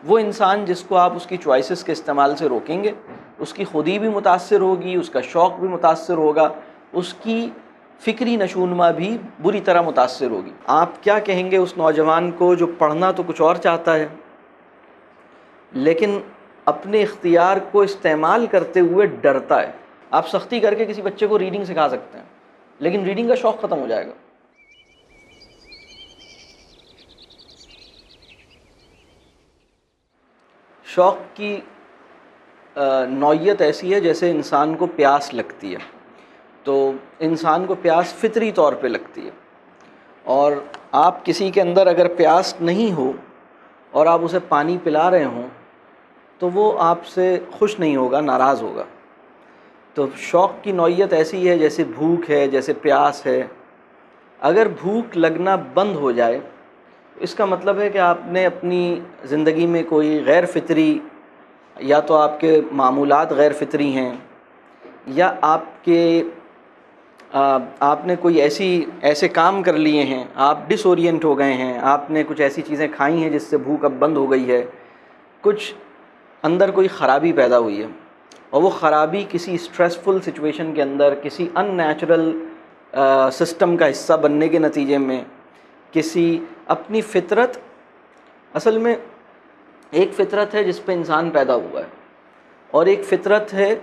وہ انسان جس کو آپ اس کی چوائسز کے استعمال سے روکیں گے، اس کی خودی بھی متاثر ہوگی، اس کا شوق بھی متاثر ہوگا، اس کی فکری نشوونما بھی بری طرح متاثر ہوگی۔ آپ کیا کہیں گے اس نوجوان کو جو پڑھنا تو کچھ اور چاہتا ہے لیکن اپنے اختیار کو استعمال کرتے ہوئے ڈرتا ہے؟ آپ سختی کر کے کسی بچے کو ریڈنگ سکھا سکتے ہیں لیکن ریڈنگ کا شوق ختم ہو جائے گا۔ شوق کی نوعیت ایسی ہے جیسے انسان کو پیاس لگتی ہے، تو انسان کو پیاس فطری طور پہ لگتی ہے، اور آپ کسی کے اندر اگر پیاس نہیں ہو اور آپ اسے پانی پلا رہے ہوں تو وہ آپ سے خوش نہیں ہوگا، ناراض ہوگا۔ تو شوق کی نوعیت ایسی ہے جیسے بھوک ہے، جیسے پیاس ہے۔ اگر بھوک لگنا بند ہو جائے اس کا مطلب ہے کہ آپ نے اپنی زندگی میں کوئی غیر فطری، یا تو آپ کے معمولات غیر فطری ہیں، یا آپ نے کوئی ایسے کام کر لیے ہیں، آپ ڈس اورینٹ ہو گئے ہیں، آپ نے کچھ ایسی چیزیں کھائی ہیں جس سے بھوک اب بند ہو گئی ہے، کچھ اندر کوئی خرابی پیدا ہوئی ہے، اور وہ خرابی کسی اسٹریسفل سچویشن کے اندر، کسی ان نیچرل سسٹم کا حصہ بننے کے نتیجے میں، کسی اپنی فطرت، اصل میں ایک فطرت ہے جس پہ انسان پیدا ہوا ہے، اور ایک فطرت ہے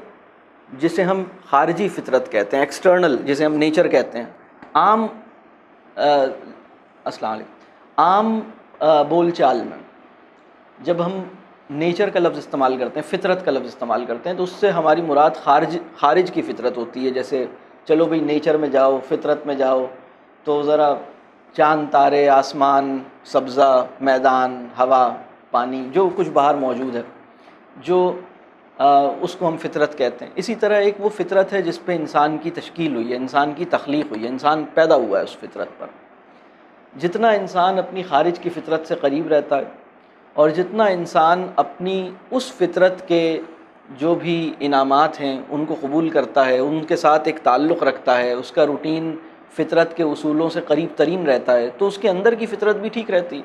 جسے ہم خارجی فطرت کہتے ہیں، ایکسٹرنل، جسے ہم نیچر کہتے ہیں۔ السلام علیکم، عام بول چال میں جب ہم نیچر کا لفظ استعمال کرتے ہیں، فطرت کا لفظ استعمال کرتے ہیں، تو اس سے ہماری مراد خارج کی فطرت ہوتی ہے۔ جیسے چلو بھئی نیچر میں جاؤ، فطرت میں جاؤ، تو ذرا چاند، تارے، آسمان، سبزہ، میدان، ہوا، پانی، جو کچھ باہر موجود ہے، جو اس کو ہم فطرت کہتے ہیں۔ اسی طرح ایک وہ فطرت ہے جس پہ انسان کی تشکیل ہوئی ہے، انسان کی تخلیق ہوئی ہے، انسان پیدا ہوا ہے اس فطرت پر۔ جتنا انسان اپنی خارج کی فطرت سے قریب رہتا ہے، اور جتنا انسان اپنی اس فطرت کے جو بھی انعامات ہیں ان کو قبول کرتا ہے، ان کے ساتھ ایک تعلق رکھتا ہے، اس کا روٹین فطرت کے اصولوں سے قریب ترین رہتا ہے، تو اس کے اندر کی فطرت بھی ٹھیک رہتی ہے۔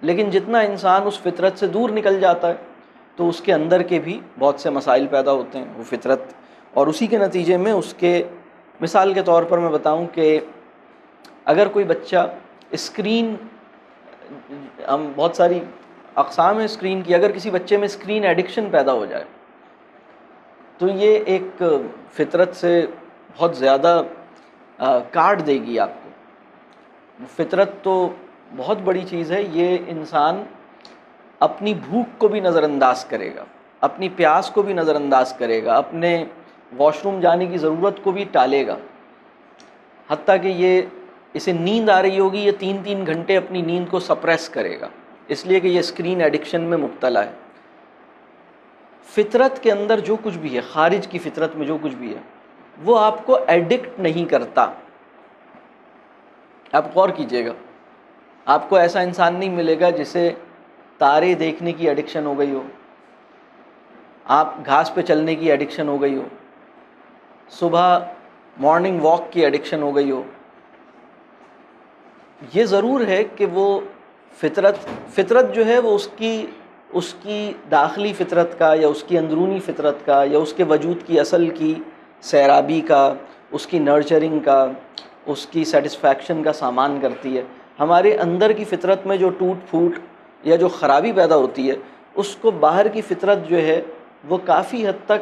لیکن جتنا انسان اس فطرت سے دور نکل جاتا ہے تو اس کے اندر کے بھی بہت سے مسائل پیدا ہوتے ہیں، وہ فطرت، اور اسی کے نتیجے میں اس کے، مثال کے طور پر میں بتاؤں کہ اگر کوئی بچہ اسکرین، ہم بہت ساری اقسام ہیں اسکرین کی، اگر کسی بچے میں اسکرین ایڈکشن پیدا ہو جائے تو یہ ایک فطرت سے بہت زیادہ کاٹ دے گی آپ کو۔ فطرت تو بہت بڑی چیز ہے، یہ انسان اپنی بھوک کو بھی نظر انداز کرے گا، اپنی پیاس کو بھی نظر انداز کرے گا، اپنے واش روم جانے کی ضرورت کو بھی ٹالے گا، حتیٰ کہ اسے نیند آ رہی ہوگی، یہ 3 گھنٹے اپنی نیند کو سپریس کرے گا، اس لیے کہ یہ اسکرین ایڈکشن میں مبتلا ہے۔ فطرت کے اندر جو کچھ بھی ہے، خارج کی فطرت میں جو کچھ بھی ہے، وہ آپ کو ایڈکٹ نہیں کرتا۔ آپ غور کیجئے گا، آپ کو ایسا انسان نہیں ملے گا جسے تارے دیکھنے کی ایڈکشن ہو گئی ہو، آپ گھاس پہ چلنے کی ایڈکشن ہو گئی ہو، صبح مارننگ واک کی ایڈکشن ہو گئی ہو۔ یہ ضرور ہے کہ وہ فطرت جو ہے وہ اس کی داخلی فطرت کا، یا اس کی اندرونی فطرت کا، یا اس کے وجود کی اصل کی سیرابی کا، اس کی نرچرنگ کا، اس کی سیٹسفیکشن کا سامان کرتی ہے۔ ہمارے اندر کی فطرت میں جو ٹوٹ پھوٹ یا جو خرابی پیدا ہوتی ہے، اس کو باہر کی فطرت جو ہے وہ کافی حد تک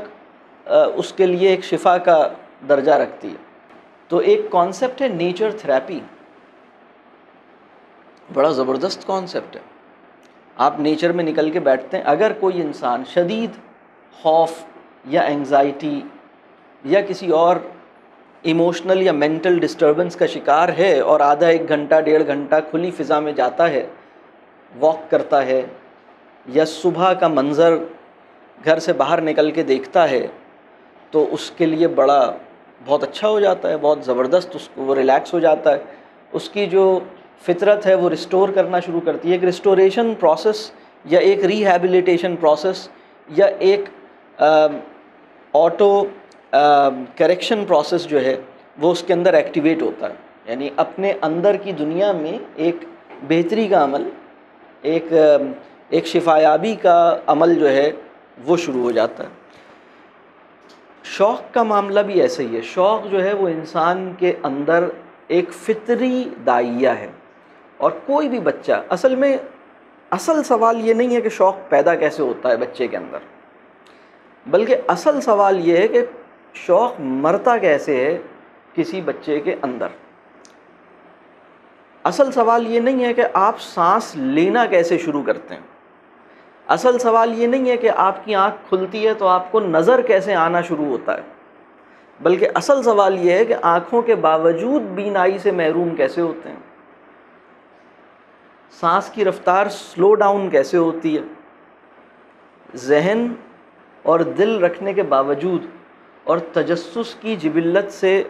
اس کے لیے ایک شفا کا درجہ رکھتی ہے۔ تو ایک کانسیپٹ ہے نیچر تھراپی، بڑا زبردست کانسیپٹ ہے۔ آپ نیچر میں نکل کے بیٹھتے ہیں، اگر کوئی انسان شدید خوف یا انگزائٹی یا کسی اور ایموشنل یا مینٹل ڈسٹربنس کا شکار ہے، اور آدھا 1 گھنٹہ 1.5 گھنٹہ کھلی فضا میں جاتا ہے، واک کرتا ہے، یا صبح کا منظر گھر سے باہر نکل کے دیکھتا ہے، تو اس کے لیے بہت اچھا ہو جاتا ہے، بہت زبردست، اس کو وہ ریلیکس ہو جاتا ہے، اس کی جو فطرت ہے وہ ریسٹور کرنا شروع کرتی ہے۔ ایک ریسٹوریشن پروسیس یا ایک ریہیبلیٹیشن پروسیس یا ایک آٹو کریکشن پروسیس جو ہے وہ اس کے اندر ایکٹیویٹ ہوتا ہے، یعنی اپنے اندر کی دنیا میں ایک بہتری کا عمل، ایک ایک شفایابی کا عمل جو ہے وہ شروع ہو جاتا ہے۔ شوق کا معاملہ بھی ایسا ہی ہے۔ شوق جو ہے وہ انسان کے اندر ایک فطری داعیہ ہے، اور کوئی بھی بچہ اصل سوال یہ نہیں ہے کہ شوق پیدا کیسے ہوتا ہے بچے کے اندر، بلکہ اصل سوال یہ ہے کہ شوق مرتا کیسے ہے کسی بچے کے اندر۔ اصل سوال یہ نہیں ہے کہ آپ سانس لینا کیسے شروع کرتے ہیں، اصل سوال یہ نہیں ہے کہ آپ کی آنکھ کھلتی ہے تو آپ کو نظر کیسے آنا شروع ہوتا ہے، بلکہ اصل سوال یہ ہے کہ آنکھوں کے باوجود بینائی سے محروم کیسے ہوتے ہیں، سانس کی رفتار سلو ڈاؤن کیسے ہوتی ہے، ذہن اور دل رکھنے کے باوجود اور تجسس کی جبلت سے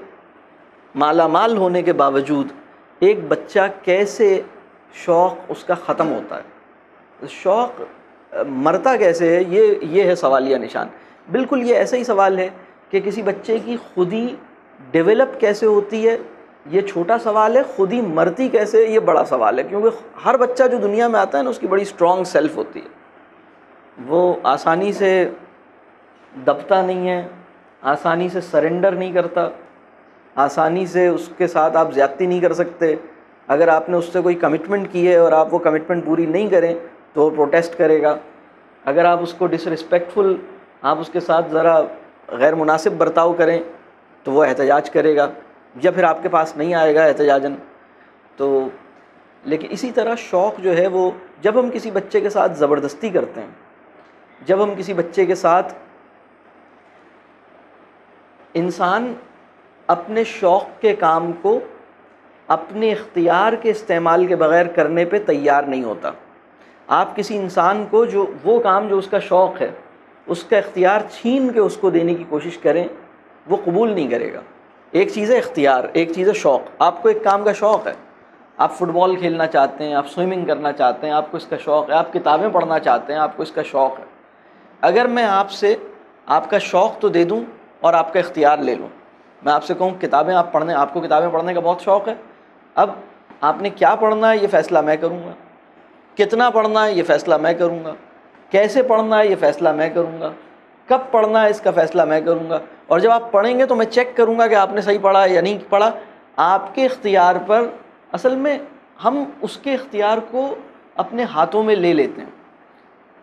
مالا مال ہونے کے باوجود ایک بچہ کیسے شوق اس کا ختم ہوتا ہے، شوق مرتا کیسے ہے، یہ ہے سوالیہ نشان۔ بالکل یہ ایسا ہی سوال ہے کہ کسی بچے کی خودی ڈیولپ کیسے ہوتی ہے، یہ چھوٹا سوال ہے، خودی مرتی کیسے یہ بڑا سوال ہے، کیونکہ ہر بچہ جو دنیا میں آتا ہے نا اس کی بڑی اسٹرانگ سیلف ہوتی ہے، وہ آسانی سے دبتا نہیں ہے، آسانی سے سرنڈر نہیں کرتا، آسانی سے اس کے ساتھ آپ زیادتی نہیں کر سکتے۔ اگر آپ نے اس سے کوئی کمٹمنٹ کی ہے اور آپ وہ کمٹمنٹ پوری نہیں کریں تو وہ پروٹیسٹ کرے گا۔ اگر آپ اس کو ڈس رسپیکٹفل، آپ اس کے ساتھ ذرا غیر مناسب برتاؤ کریں تو وہ احتجاج کرے گا، یا پھر آپ کے پاس نہیں آئے گا احتجاجاً۔ تو لیکن اسی طرح شوق جو ہے وہ جب ہم کسی بچے کے ساتھ زبردستی کرتے ہیں، جب ہم کسی بچے کے ساتھ، انسان اپنے شوق کے کام کو اپنے اختیار کے استعمال کے بغیر کرنے پہ تیار نہیں ہوتا۔ آپ کسی انسان کو جو وہ کام جو اس کا شوق ہے اس کا اختیار چھین کے اس کو دینے کی کوشش کریں، وہ قبول نہیں کرے گا۔ ایک چیز ہے اختیار، ایک چیز ہے شوق۔ آپ کو ایک کام کا شوق ہے، آپ فٹ بال کھیلنا چاہتے ہیں، آپ سوئمنگ کرنا چاہتے ہیں، آپ کو اس کا شوق ہے، آپ کتابیں پڑھنا چاہتے ہیں، آپ کو اس کا شوق ہے۔ اگر میں آپ سے آپ کا شوق تو دے دوں اور آپ کا اختیار لے لوں، میں آپ سے کہوں کتابیں آپ پڑھنے، آپ کو کتابیں پڑھنے کا بہت شوق ہے، اب آپ نے کیا پڑھنا ہے یہ فیصلہ میں کروں گا، کتنا پڑھنا ہے یہ فیصلہ میں کروں گا، کیسے پڑھنا ہے یہ فیصلہ میں کروں گا، کب پڑھنا ہے اس کا فیصلہ میں کروں گا، اور جب آپ پڑھیں گے تو میں چیک کروں گا کہ آپ نے صحیح پڑھا یا نہیں پڑھا۔ آپ کے اختیار پر، اصل میں ہم اس کے اختیار کو اپنے ہاتھوں میں لے لیتے ہیں،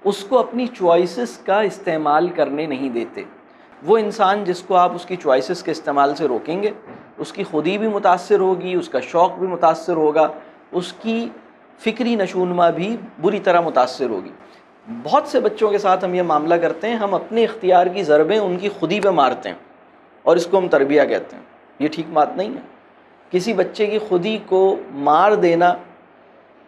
اس کو اپنی چوائسز کا استعمال کرنے نہیں دیتے۔ وہ انسان جس کو آپ اس کی چوائسز کے استعمال سے روکیں گے، اس کی خودی بھی متاثر ہوگی، اس کا شوق بھی متاثر ہوگا، اس کی فکری نشوونما بھی بری طرح متاثر ہوگی۔ بہت سے بچوں کے ساتھ ہم یہ معاملہ کرتے ہیں، ہم اپنے اختیار کی ضربیں ان کی خودی پہ مارتے ہیں اور اس کو ہم تربیہ کہتے ہیں۔ یہ ٹھیک بات نہیں ہے۔ کسی بچے کی خودی کو مار دینا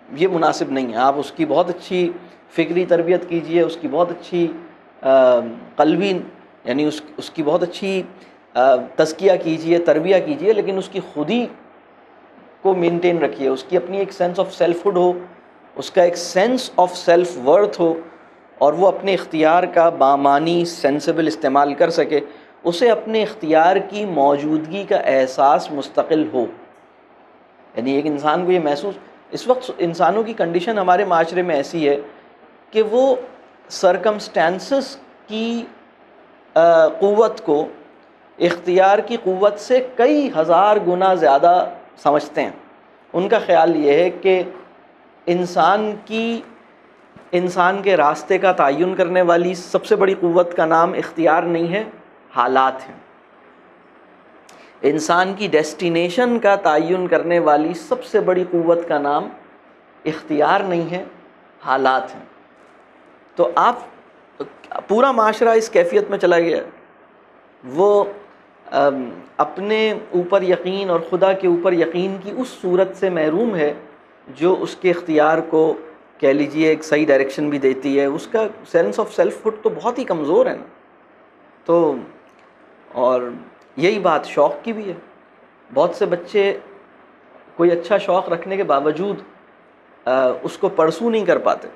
یہ مناسب نہیں ہے۔ آپ اس کی بہت اچھی فکری تربیت کیجئے، اس کی بہت اچھی قلبی، یعنی اس کی بہت اچھی تزکیہ کیجئے، تربیہ کیجئے، لیکن اس کی خودی کو مینٹین رکھیے، اس کی اپنی ایک سینس آف سیلف ہوڈ ہو، اس کا ایک سینس آف سیلف ورتھ ہو، اور وہ اپنے اختیار کا بامانی سینسیبل استعمال کر سکے، اسے اپنے اختیار کی موجودگی کا احساس مستقل ہو۔ یعنی ایک انسان کو یہ محسوس، اس وقت انسانوں کی کنڈیشن ہمارے معاشرے میں ایسی ہے کہ وہ سرکمسٹانسز کی قوت کو اختیار کی قوت سے کئی ہزار گنا زیادہ سمجھتے ہیں۔ ان کا خیال یہ ہے کہ انسان کے راستے کا تعین کرنے والی سب سے بڑی قوت کا نام اختیار نہیں ہے، حالات ہیں۔ انسان کی ڈیسٹینیشن کا تعین کرنے والی سب سے بڑی قوت کا نام اختیار نہیں ہے، حالات ہیں۔ تو آپ پورا معاشرہ اس کیفیت میں چلا گیا، وہ اپنے اوپر یقین اور خدا کے اوپر یقین کی اس صورت سے محروم ہے جو اس کے اختیار کو کہہ لیجئے ایک صحیح ڈائریکشن بھی دیتی ہے۔ اس کا سینس آف سیلف ہوڈ تو بہت ہی کمزور ہے نا۔ تو اور یہی بات شوق کی بھی ہے۔ بہت سے بچے کوئی اچھا شوق رکھنے کے باوجود اس کو پرسو نہیں کر پاتے۔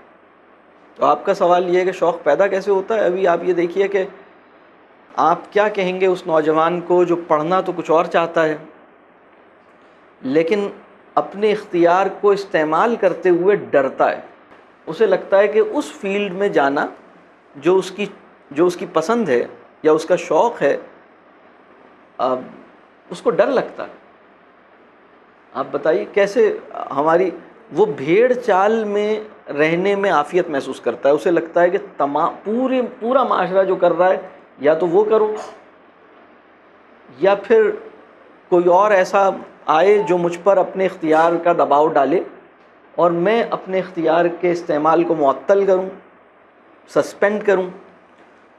تو آپ کا سوال یہ ہے کہ شوق پیدا کیسے ہوتا ہے؟ ابھی آپ یہ دیکھیے کہ آپ کیا کہیں گے اس نوجوان کو جو پڑھنا تو کچھ اور چاہتا ہے لیکن اپنے اختیار کو استعمال کرتے ہوئے ڈرتا ہے۔ اسے لگتا ہے کہ اس فیلڈ میں جانا جو اس کی پسند ہے یا اس کا شوق ہے، اس کو ڈر لگتا ہے۔ آپ بتائیے کیسے ہماری وہ بھیڑ چال میں رہنے میں عافیت محسوس کرتا ہے، اسے لگتا ہے کہ پورا معاشرہ جو کر رہا ہے یا تو وہ کرو، یا پھر کوئی اور ایسا آئے جو مجھ پر اپنے اختیار کا دباؤ ڈالے اور میں اپنے اختیار کے استعمال کو معطل کروں، سسپینڈ کروں،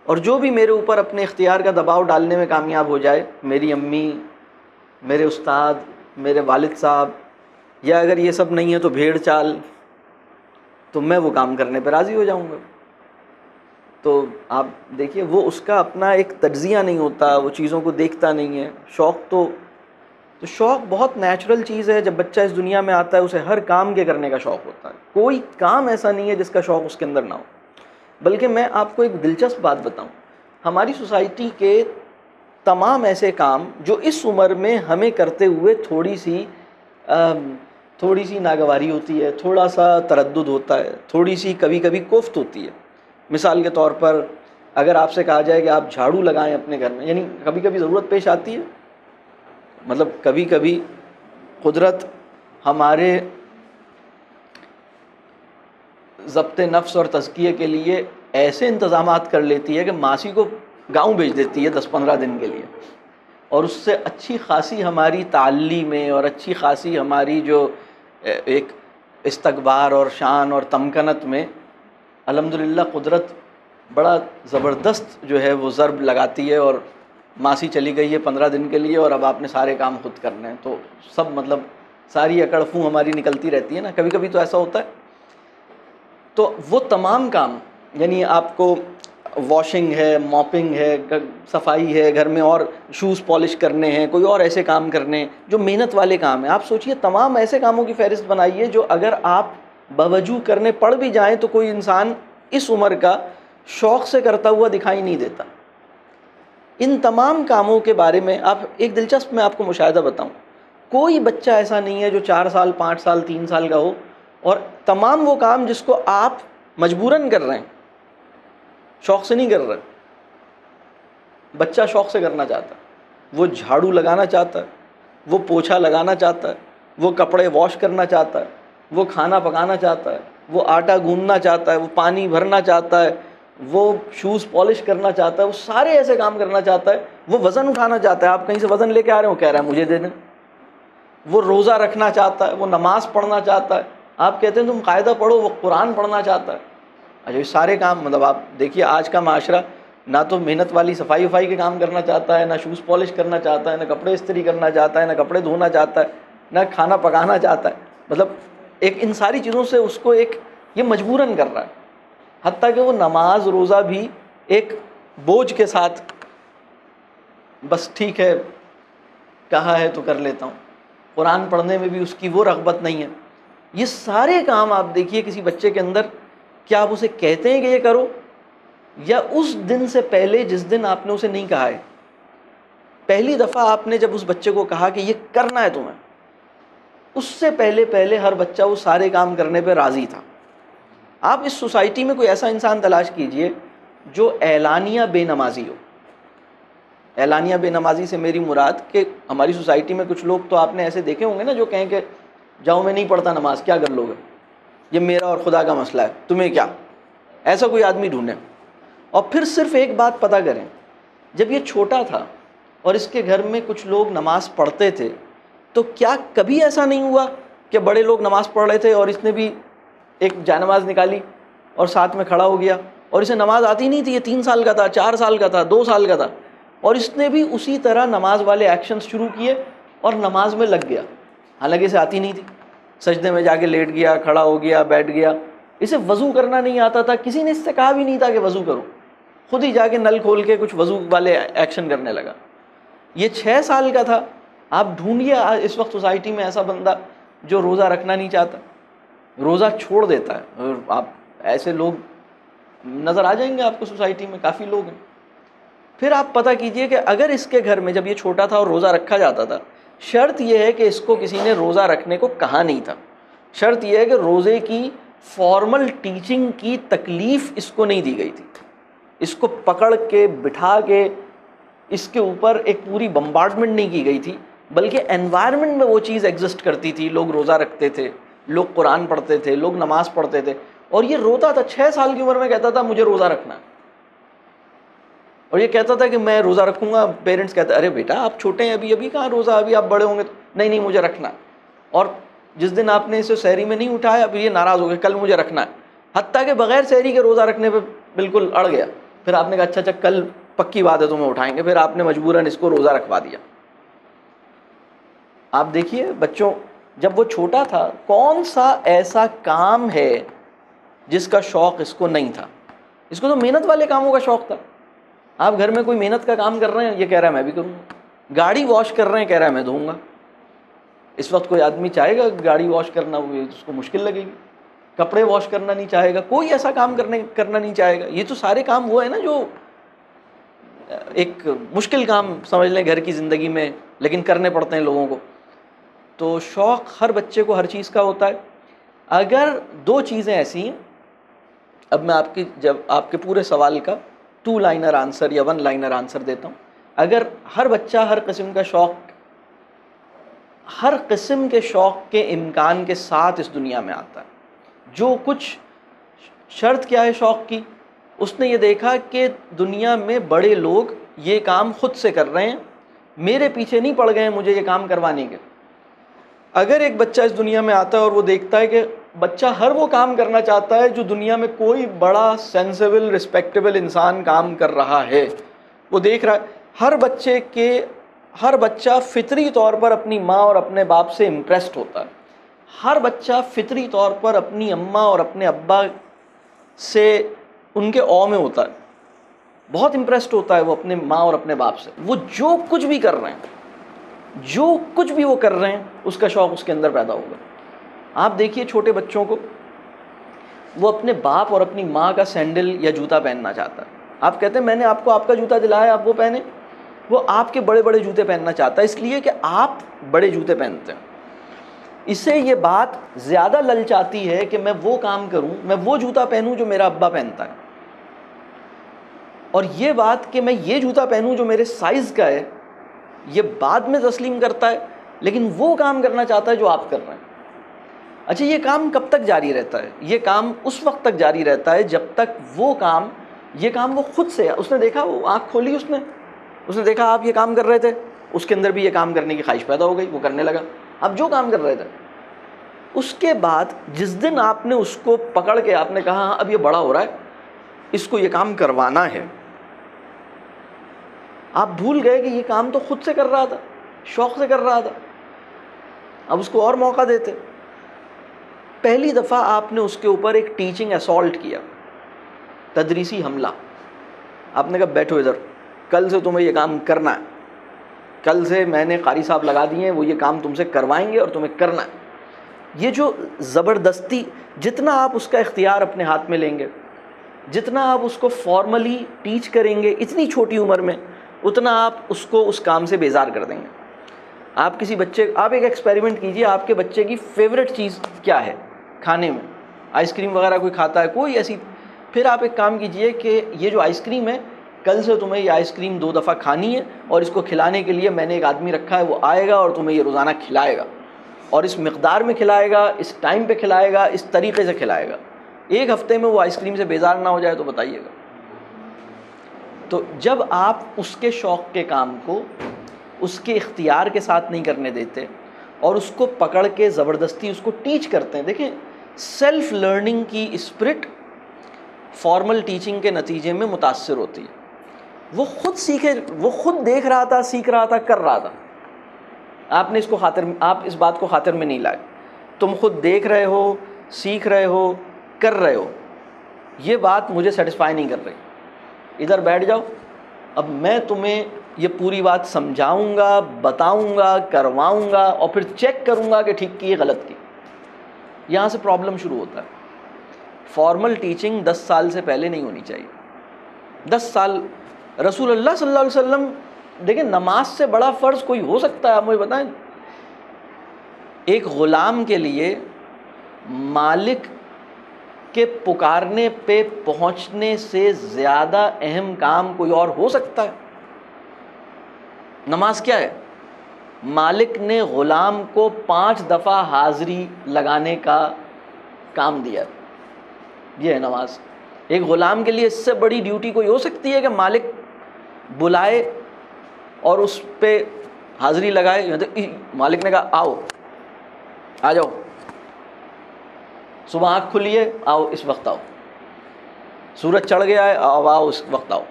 اور جو بھی میرے اوپر اپنے اختیار کا دباؤ ڈالنے میں کامیاب ہو جائے، میری امی، میرے استاد، میرے والد صاحب، یا اگر یہ سب نہیں ہے تو بھیڑ چال، تو میں وہ کام کرنے پہ راضی ہو جاؤں گا۔ تو آپ دیکھیے وہ اس کا اپنا ایک تجزیہ نہیں ہوتا، وہ چیزوں کو دیکھتا نہیں ہے۔ شوق تو شوق بہت نیچرل چیز ہے، جب بچہ اس دنیا میں آتا ہے اسے ہر کام کے کرنے کا شوق ہوتا ہے، کوئی کام ایسا نہیں ہے جس کا شوق اس کے اندر نہ ہو۔ بلکہ میں آپ کو ایک دلچسپ بات بتاؤں، ہماری سوسائٹی کے تمام ایسے کام جو اس عمر میں ہمیں کرتے ہوئے تھوڑی سی ناگواری ہوتی ہے، تھوڑا سا تردد ہوتا ہے، تھوڑی سی کبھی کبھی کوفت ہوتی ہے۔ مثال کے طور پر اگر آپ سے کہا جائے کہ آپ جھاڑو لگائیں اپنے گھر میں، یعنی کبھی کبھی ضرورت پیش آتی ہے، مطلب کبھی کبھی قدرت ہمارے ضبط نفس اور تزکیے کے لیے ایسے انتظامات کر لیتی ہے کہ ماسی کو گاؤں بھیج دیتی ہے 10-15 دن کے لیے، اور اس سے اچھی خاصی ہماری تعلی میں اور اچھی خاصی ہماری جو ایک استکبار اور شان اور تمکنت میں الحمدللہ قدرت بڑا زبردست جو ہے وہ ضرب لگاتی ہے، اور ماسی چلی گئی ہے 15 دن کے لیے اور اب آپ نے سارے کام خود کرنے ہیں، تو سب مطلب ساری اکڑ فوں ہماری نکلتی رہتی ہے نا، کبھی کبھی تو ایسا ہوتا ہے۔ تو وہ تمام کام، یعنی آپ کو واشنگ ہے، موپنگ ہے، صفائی ہے گھر میں، اور شوز پالش کرنے ہیں، کوئی اور ایسے کام کرنے ہیں جو محنت والے کام ہیں، آپ سوچئے تمام ایسے کاموں کی فہرست بنائیے جو اگر آپ باوجود کرنے پڑ بھی جائیں تو کوئی انسان اس عمر کا شوق سے کرتا ہوا دکھائی نہیں دیتا۔ ان تمام کاموں کے بارے میں آپ ایک دلچسپ میں آپ کو مشاہدہ بتاؤں، کوئی بچہ ایسا نہیں ہے جو 4 سال 5 سال 3 سال کا ہو اور تمام وہ کام جس کو آپ مجبوراً کر رہے ہیں، شوق سے نہیں کر رہے، بچہ شوق سے کرنا چاہتا ہے، وہ جھاڑو لگانا چاہتا ہے، وہ پوچھا لگانا چاہتا ہے، وہ کپڑے واش کرنا چاہتا ہے، وہ کھانا پکانا چاہتا ہے، وہ آٹا گوندنا چاہتا ہے، وہ پانی بھرنا چاہتا ہے، وہ شوز پالش کرنا چاہتا ہے، وہ سارے ایسے کام کرنا چاہتا ہے، وہ وزن اٹھانا چاہتا ہے، آپ کہیں سے وزن لے کے آ رہے ہو، کہہ رہا ہے مجھے دے دیں، وہ روزہ رکھنا چاہتا ہے، وہ نماز پڑھنا چاہتا ہے، آپ کہتے ہیں تم قاعدہ پڑھو، وہ قرآن پڑھنا چاہتا ہے۔ اچھا یہ سارے کام، مطلب آپ دیکھیے آج کا معاشرہ نہ تو محنت والی صفائی وفائی کے کام کرنا چاہتا ہے، نہ شوز پالش کرنا چاہتا ہے، نہ کپڑے استری کرنا چاہتا ہے، نہ کپڑے دھونا چاہتا ہے، نہ کھانا پکانا چاہتا ہے، مطلب ایک ان ساری چیزوں سے اس کو ایک یہ مجبوراً کر رہا ہے، حتیٰ کہ وہ نماز روزہ بھی ایک بوجھ کے ساتھ، بس ٹھیک ہے کہا ہے تو کر لیتا ہوں، قرآن پڑھنے میں بھی اس کی وہ رغبت نہیں ہے۔ یہ سارے کام آپ دیکھیے کسی بچے کے اندر، کیا آپ اسے کہتے ہیں کہ یہ کرو، یا اس دن سے پہلے جس دن آپ نے اسے نہیں کہا ہے، پہلی دفعہ آپ نے جب اس بچے کو کہا کہ یہ کرنا ہے تمہیں، اس سے پہلے ہر بچہ وہ سارے کام کرنے پہ راضی تھا۔ آپ اس سوسائٹی میں کوئی ایسا انسان تلاش کیجئے جو اعلانیہ بے نمازی ہو۔ اعلانیہ بے نمازی سے میری مراد کہ ہماری سوسائٹی میں کچھ لوگ تو آپ نے ایسے دیکھے ہوں گے نا جو کہیں کہ جاؤ میں نہیں پڑھتا نماز، کیا کر لو گے، یہ میرا اور خدا کا مسئلہ ہے، تمہیں کیا، ایسا کوئی آدمی ڈھونڈیں اور پھر صرف ایک بات پتہ کریں، جب یہ چھوٹا تھا اور اس کے گھر میں کچھ لوگ نماز پڑھتے تھے تو کیا کبھی ایسا نہیں ہوا کہ بڑے لوگ نماز پڑھ رہے تھے اور اس نے بھی ایک جائے نماز نکالی اور ساتھ میں کھڑا ہو گیا، اور اسے نماز آتی نہیں تھی، یہ 3 سال کا تھا، 4 سال کا تھا، 2 سال کا تھا، اور اس نے بھی اسی طرح نماز والے ایکشنز شروع کیے اور نماز میں لگ گیا، حالانکہ اسے آتی نہیں تھی، سجدے میں جا کے لیٹ گیا، کھڑا ہو گیا، بیٹھ گیا، اسے وضو کرنا نہیں آتا تھا، کسی نے اس سے کہا بھی نہیں تھا کہ وضو کرو، خود ہی جا کے نل کھول کے کچھ وضو والے ایکشن کرنے لگا۔ یہ 6 سال کا تھا، آپ ڈھونڈیے اس وقت سوسائٹی میں ایسا بندہ جو روزہ رکھنا نہیں چاہتا، روزہ چھوڑ دیتا ہے، اور آپ ایسے لوگ نظر آ جائیں گے آپ کو سوسائٹی میں، کافی لوگ ہیں۔ پھر آپ پتہ کیجئے کہ اگر اس کے گھر میں جب یہ چھوٹا تھا اور روزہ رکھا جاتا تھا، شرط یہ ہے کہ اس کو کسی نے روزہ رکھنے کو کہا نہیں تھا، شرط یہ ہے کہ روزے کی فارمل ٹیچنگ کی تکلیف اس کو نہیں دی گئی تھی، اس کو پکڑ کے بٹھا کے اس کے اوپر ایک پوری بمبارڈمنٹ نہیں کی گئی تھی، بلکہ انوائرمنٹ میں وہ چیز ایگزسٹ کرتی تھی. لوگ روزہ رکھتے تھے، لوگ قرآن پڑھتے تھے، لوگ نماز پڑھتے تھے، اور یہ روتا تھا 6 سال کی عمر میں، کہتا تھا مجھے روزہ رکھنا ہے، اور یہ کہتا تھا کہ میں روزہ رکھوں گا. پیرنٹس کہتے ارے بیٹا آپ چھوٹے ہیں، ابھی کہاں روزہ، ابھی آپ بڑے ہوں گے. نہیں مجھے رکھنا ہے. اور جس دن آپ نے اسے سحری میں نہیں اٹھایا، اب یہ ناراض ہو گیا، کل مجھے رکھنا ہے، حتیٰ کہ بغیر سحری کے روزہ رکھنے پہ بالکل اڑ گیا. پھر آپ نے کہا اچھا کل پکی بات ہے تمہیں اٹھائیں گے، پھر آپ نے مجبوراً اس کو روزہ رکھوا دیا. آپ دیکھیے بچوں، جب وہ چھوٹا تھا کون سا ایسا کام ہے جس کا شوق اس کو نہیں تھا؟ اس کو تو محنت والے کاموں کا شوق تھا. آپ گھر میں کوئی محنت کا کام کر رہے ہیں، یہ کہہ رہا ہے میں بھی کروں گا. گاڑی واش کر رہے ہیں، کہہ رہا ہے میں دھوؤں گا. اس وقت کوئی آدمی چاہے گا گاڑی واش کرنا، وہ اس کو مشکل لگے گی. کپڑے واش کرنا نہیں چاہے گا، کوئی ایسا کام کرنا نہیں چاہے گا. یہ تو سارے کام وہ ہے نا جو ایک مشکل کام سمجھ لیں گھر کی زندگی میں، لیکن کرنے پڑتے ہیں لوگوں کو. تو شوق ہر بچے کو ہر چیز کا ہوتا ہے. اگر 2 چیزیں ایسی ہیں، اب میں آپ کے پورے سوال کا 2 لائنر آنسر یا 1 لائنر آنسر دیتا ہوں. اگر ہر بچہ ہر قسم کے شوق کے امکان کے ساتھ اس دنیا میں آتا ہے، جو کچھ شرط کیا ہے شوق کی، اس نے یہ دیکھا کہ دنیا میں بڑے لوگ یہ کام خود سے کر رہے ہیں، میرے پیچھے نہیں پڑ گئے ہیں مجھے یہ کام کروانے کے. اگر ایک بچہ اس دنیا میں آتا ہے اور وہ دیکھتا ہے کہ بچہ ہر وہ کام کرنا چاہتا ہے جو دنیا میں کوئی بڑا سینسیبل رسپیکٹیبل انسان کام کر رہا ہے، وہ دیکھ رہا ہے. ہر بچہ فطری طور پر اپنی ماں اور اپنے باپ سے امپریسڈ ہوتا ہے. ہر بچہ فطری طور پر اپنی اماں اور اپنے ابا سے ان کے او میں ہوتا ہے، بہت امپریسڈ ہوتا ہے وہ اپنے ماں اور اپنے باپ سے. وہ جو کچھ بھی کر رہے ہیں اس کا شوق اس کے اندر پیدا ہوگا. آپ دیکھیے چھوٹے بچوں کو، وہ اپنے باپ اور اپنی ماں کا سینڈل یا جوتا پہننا چاہتا ہے. آپ کہتے ہیں میں نے آپ کو آپ کا جوتا دلایا آپ وہ پہنے، وہ آپ کے بڑے بڑے جوتے پہننا چاہتا ہے اس لیے کہ آپ بڑے جوتے پہنتے ہیں. اسے یہ بات زیادہ للچاتی ہے کہ میں وہ کام کروں، میں وہ جوتا پہنوں جو میرا ابا پہنتا ہے، اور یہ بات کہ میں یہ جوتا پہنوں جو میرے سائز کا ہے یہ بعد میں تسلیم کرتا ہے، لیکن وہ کام کرنا چاہتا ہے جو آپ کر رہے ہیں. اچھا یہ کام کب تک جاری رہتا ہے؟ یہ کام اس وقت تک جاری رہتا ہے جب تک یہ کام وہ خود سے، اس نے دیکھا، وہ آنکھ کھولی، اس نے دیکھا آپ یہ کام کر رہے تھے، اس کے اندر بھی یہ کام کرنے کی خواہش پیدا ہو گئی، وہ کرنے لگا اب جو کام کر رہے تھے. اس کے بعد جس دن آپ نے اس کو پکڑ کے آپ نے کہا ہاں اب یہ بڑا ہو رہا ہے، اس کو یہ کام کروانا ہے، آپ بھول گئے کہ یہ کام تو خود سے کر رہا تھا، شوق سے کر رہا تھا، اب اس کو اور موقع دیتے. پہلی دفعہ آپ نے اس کے اوپر ایک ٹیچنگ اسالٹ کیا، تدریسی حملہ. آپ نے کہا بیٹھو ادھر، کل سے تمہیں یہ کام کرنا ہے، کل سے میں نے قاری صاحب لگا دیے ہیں، وہ یہ کام تم سے کروائیں گے اور تمہیں کرنا ہے. یہ جو زبردستی، جتنا آپ اس کا اختیار اپنے ہاتھ میں لیں گے، جتنا آپ اس کو فارملی ٹیچ کریں گے اتنی چھوٹی عمر میں، اتنا آپ اس کو اس کام سے بیزار کر دیں گے. آپ ایک ایکسپیریمنٹ کیجئے، آپ کے بچے کی فیوریٹ چیز کیا ہے کھانے میں؟ آئس کریم وغیرہ کوئی کھاتا ہے، کوئی ایسی، پھر آپ ایک کام کیجئے کہ یہ جو آئس کریم ہے، کل سے تمہیں یہ آئس کریم 2 دفعہ کھانی ہے، اور اس کو کھلانے کے لیے میں نے ایک آدمی رکھا ہے، وہ آئے گا اور تمہیں یہ روزانہ کھلائے گا، اور اس مقدار میں کھلائے گا، اس ٹائم پہ کھلائے گا، اس طریقے سے کھلائے گا. 1 ہفتے میں وہ آئس کریم سے بیزار نہ ہو جائے تو بتائیے گا. تو جب آپ اس کے شوق کے کام کو اس کے اختیار کے ساتھ نہیں کرنے دیتے اور اس کو پکڑ کے زبردستی اس کو ٹیچ کرتے ہیں، دیکھیں سیلف لرننگ کی اسپرٹ فارمل ٹیچنگ کے نتیجے میں متاثر ہوتی ہے. وہ خود دیکھ رہا تھا، سیکھ رہا تھا، کر رہا تھا. آپ اس بات کو خاطر میں نہیں لائے. تم خود دیکھ رہے ہو، سیکھ رہے ہو، کر رہے ہو، یہ بات مجھے سیٹسفائی نہیں کر رہی، ادھر بیٹھ جاؤ، اب میں تمہیں یہ پوری بات سمجھاؤں گا، بتاؤں گا، کرواؤں گا، اور پھر چیک کروں گا کہ ٹھیک کی غلط کی. یہاں سے پرابلم شروع ہوتا ہے. فارمل ٹیچنگ 10 سال سے پہلے نہیں ہونی چاہیے. 10 سال رسول اللہ صلی اللہ علیہ وسلم، دیکھیں نماز سے بڑا فرض کوئی ہو سکتا ہے؟ آپ مجھے بتائیں. ایک غلام کے لیے مالک کہ پکارنے پہ پہنچنے سے زیادہ اہم کام کوئی اور ہو سکتا ہے؟ نماز کیا ہے؟ مالک نے غلام کو 5 دفعہ حاضری لگانے کا کام دیا، یہ ہے نماز۔ ایک غلام کے لیے اس سے بڑی ڈیوٹی کوئی ہو سکتی ہے کہ مالک بلائے اور اس پہ حاضری لگائے؟ مالک نے کہا آؤ، آ جاؤ، صبح آنکھ کھلی ہے، آؤ اس وقت آؤ، سورج چڑھ گیا ہے، اب آؤ اس وقت آؤ،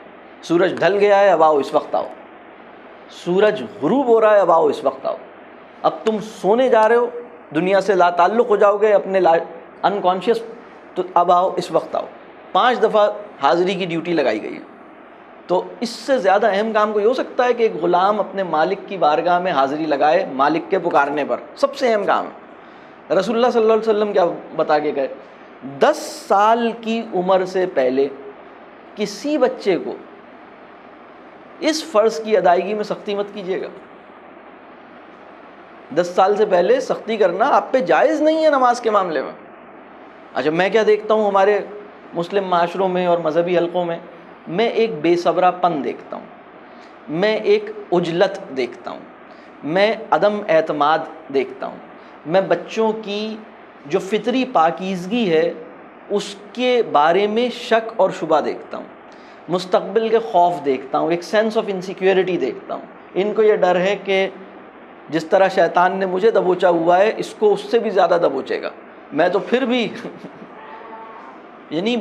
سورج ڈھل گیا ہے، اب آؤ اس وقت آؤ، سورج غروب ہو رہا ہے، اب آؤ اس وقت آؤ، اب تم سونے جا رہے ہو، دنیا سے لا تعلق ہو جاؤ گے اپنے انکانشیس، تو اب آؤ اس وقت آؤ۔ 5 دفعہ حاضری کی ڈیوٹی لگائی گئی ہے۔ تو اس سے زیادہ اہم کام کوئی ہو سکتا ہے کہ ایک غلام اپنے مالک کی بارگاہ میں حاضری لگائے مالک کے پکارنے پر؟ سب سے اہم کام ہے۔ رسول اللہ صلی اللہ علیہ وسلم کیا بتا کے گئے؟ 10 سال کی عمر سے پہلے کسی بچے کو اس فرض کی ادائیگی میں سختی مت کیجیے گا۔ 10 سال سے پہلے سختی کرنا آپ پہ جائز نہیں ہے نماز کے معاملے میں۔ اچھا، میں کیا دیکھتا ہوں ہمارے مسلم معاشروں میں اور مذہبی حلقوں میں؟ میں ایک بے صبرا پن دیکھتا ہوں، میں ایک عجلت دیکھتا ہوں، میں عدم اعتماد دیکھتا ہوں، میں بچوں کی جو فطری پاکیزگی ہے اس کے بارے میں شک اور شبہ دیکھتا ہوں، مستقبل کے خوف دیکھتا ہوں، ایک سینس آف انسیکیورٹی دیکھتا ہوں۔ ان کو یہ ڈر ہے کہ جس طرح شیطان نے مجھے دبوچا ہوا ہے اس کو اس سے بھی زیادہ دبوچے گا، میں تو پھر بھی یعنی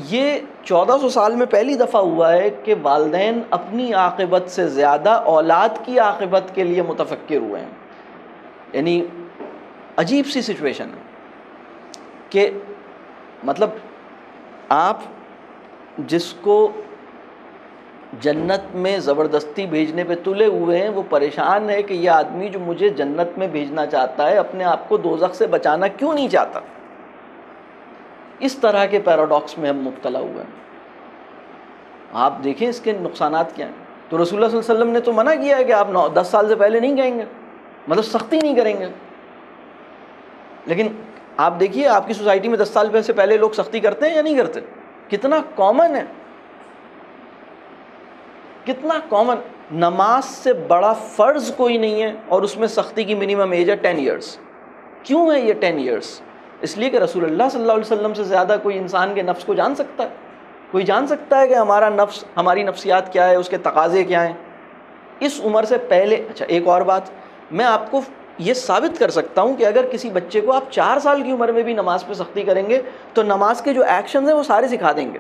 یہ 1400 سال میں پہلی دفعہ ہوا ہے کہ والدین اپنی عاقبت سے زیادہ اولاد کی عاقبت کے لیے متفکر ہوئے ہیں۔ یعنی عجیب سی سچویشن ہے کہ مطلب آپ جس کو جنت میں زبردستی بھیجنے پہ تلے ہوئے ہیں وہ پریشان ہے کہ یہ آدمی جو مجھے جنت میں بھیجنا چاہتا ہے اپنے آپ کو دوزخ سے بچانا کیوں نہیں چاہتا؟ اس طرح کے پیراڈاکس میں ہم مبتلا ہوئے ہیں۔ آپ دیکھیں اس کے نقصانات کیا ہیں۔ تو رسول اللہ صلی اللہ علیہ وسلم نے تو منع کیا ہے کہ آپ 10 سال سے پہلے نہیں کہیں گے، مطلب سختی نہیں کریں گے۔ لیکن آپ دیکھیے آپ کی سوسائٹی میں 10 سال سے پہلے لوگ سختی کرتے ہیں یا نہیں کرتے؟ کتنا کامن ہے، کتنا کامن۔ نماز سے بڑا فرض کوئی نہیں ہے اور اس میں سختی کی منیمم ایج ہے 10 ایئرس۔ کیوں ہے یہ 10 ایئرس؟ اس لیے کہ رسول اللہ صلی اللہ علیہ وسلم سے زیادہ کوئی انسان کے نفس کو جان سکتا ہے؟ کوئی جان سکتا ہے کہ ہمارا نفس، ہماری نفسیات کیا ہے، اس کے تقاضے کیا ہیں اس عمر سے پہلے؟ اچھا ایک اور بات، میں آپ کو یہ ثابت کر سکتا ہوں کہ اگر کسی بچے کو آپ 4 سال کی عمر میں بھی نماز پہ سختی کریں گے تو نماز کے جو ایکشنز ہیں وہ سارے سکھا دیں گے۔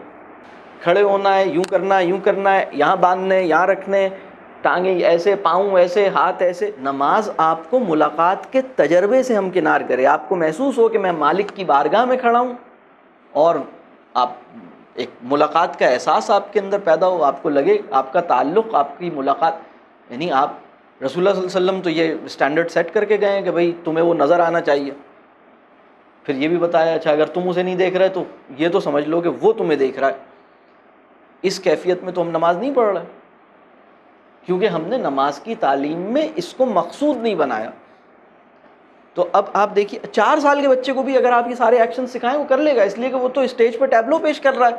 کھڑے ہونا ہے، یوں کرنا ہے، یوں کرنا ہے، یہاں باندھنے، یہاں رکھنے، ٹانگیں ایسے، پاؤں ایسے، ہاتھ ایسے۔ نماز آپ کو ملاقات کے تجربے سے ہمکنار کرے، آپ کو محسوس ہو کہ میں مالک کی بارگاہ میں کھڑا ہوں، اور آپ ایک ملاقات کا احساس آپ کے اندر پیدا ہو، آپ کو لگے آپ کا تعلق، آپ کی ملاقات، یعنی آپ رسول اللہ صلی اللہ علیہ وسلم تو یہ اسٹینڈرڈ سیٹ کر کے گئے ہیں کہ بھئی تمہیں وہ نظر آنا چاہیے۔ پھر یہ بھی بتایا اچھا اگر تم اسے نہیں دیکھ رہے تو یہ تو سمجھ لو کہ وہ تمہیں دیکھ رہا ہے۔ اس کیفیت میں تو ہم نماز نہیں پڑھ رہے، کیونکہ ہم نے نماز کی تعلیم میں اس کو مقصود نہیں بنایا۔ تو اب آپ دیکھیے 4 سال کے بچے کو بھی اگر آپ یہ سارے ایکشن سکھائیں وہ کر لے گا، اس لیے کہ وہ تو اسٹیج پہ ٹیبلو پیش کر رہا ہے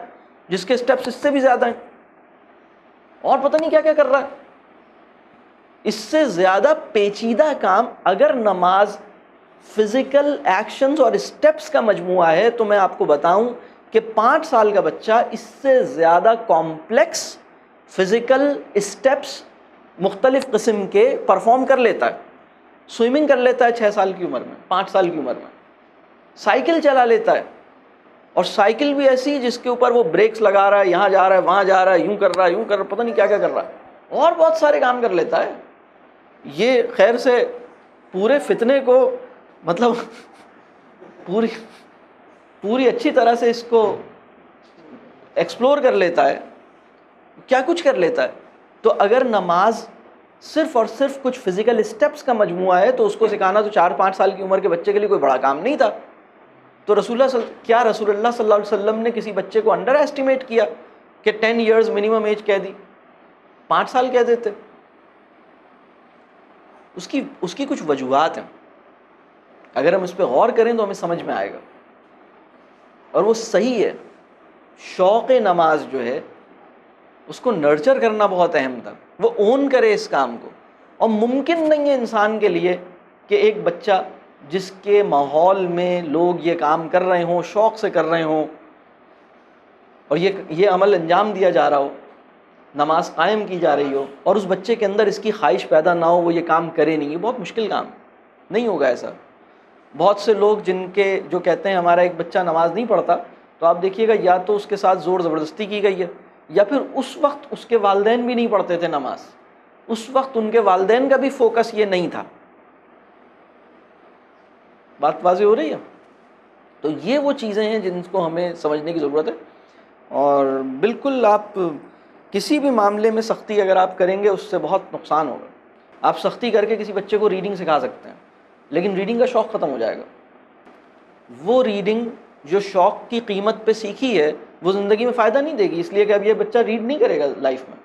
جس کے سٹیپس اس سے بھی زیادہ ہیں، اور پتہ نہیں کیا کیا کر رہا ہے۔ اس سے زیادہ پیچیدہ کام اگر نماز فزیکل ایکشنز اور اسٹیپس کا مجموعہ ہے تو میں آپ کو بتاؤں کہ 5 سال کا بچہ اس سے زیادہ کمپلیکس فزیکل اسٹیپس مختلف قسم کے پرفارم کر لیتا ہے۔ سوئمنگ کر لیتا ہے 6 سال کی عمر میں، 5 سال کی عمر میں، سائیکل چلا لیتا ہے، اور سائیکل بھی ایسی جس کے اوپر وہ بریکس لگا رہا ہے، یہاں جا رہا ہے، وہاں جا رہا ہے، یوں کر رہا ہے، یوں کر رہا ہے، پتہ نہیں کیا کیا کر رہا ہے، اور بہت سارے کام کر لیتا ہے۔ یہ خیر سے پورے فتنے کو مطلب پوری اچھی طرح سے اس کو ایکسپلور کر لیتا ہے، کیا کچھ کر لیتا ہے۔ تو اگر نماز صرف اور صرف کچھ فزیکل اسٹیپس کا مجموعہ ہے تو اس کو سکھانا تو 4-5 سال کی عمر کے بچے کے لیے کوئی بڑا کام نہیں تھا۔ تو رسول اللہ صلی اللہ علیہ وسلم نے کسی بچے کو انڈر ایسٹیمیٹ کیا کہ 10 ایئرز منیمم ایج کہہ دی، 5 سال کہہ دیتے؟ اس کی کچھ وجوہات ہیں، اگر ہم اس پہ غور کریں تو ہمیں سمجھ میں آئے گا۔ اور وہ صحیح ہے. شوق نماز جو ہے اس کو نرچر کرنا بہت اہم تھا، وہ اون کرے اس کام کو. اور ممکن نہیں ہے انسان کے لیے کہ ایک بچہ جس کے ماحول میں لوگ یہ کام کر رہے ہوں، شوق سے کر رہے ہوں، اور یہ عمل انجام دیا جا رہا ہو، نماز قائم کی جا رہی ہو، اور اس بچے کے اندر اس کی خواہش پیدا نہ ہو، وہ یہ کام کرے نہیں. یہ بہت مشکل کام نہیں ہوگا ایسا. بہت سے لوگ جو کہتے ہیں ہمارا ایک بچہ نماز نہیں پڑھتا، تو آپ دیکھیے گا یا تو اس کے ساتھ زور زبردستی کی گئی ہے، یا پھر اس وقت اس کے والدین بھی نہیں پڑھتے تھے نماز، اس وقت ان کے والدین کا بھی فوکس یہ نہیں تھا. بات واضح ہو رہی ہے؟ تو یہ وہ چیزیں ہیں جن کو ہمیں سمجھنے کی ضرورت ہے. اور بالکل آپ کسی بھی معاملے میں سختی اگر آپ کریں گے اس سے بہت نقصان ہوگا. آپ سختی کر کے کسی بچے کو ریڈنگ سکھا سکتے ہیں، لیکن ریڈنگ کا شوق ختم ہو جائے گا. وہ ریڈنگ جو شوق کی قیمت پہ سیکھی ہے وہ زندگی میں فائدہ نہیں دے گی، اس لیے کہ اب یہ بچہ ریڈ نہیں کرے گا لائف میں.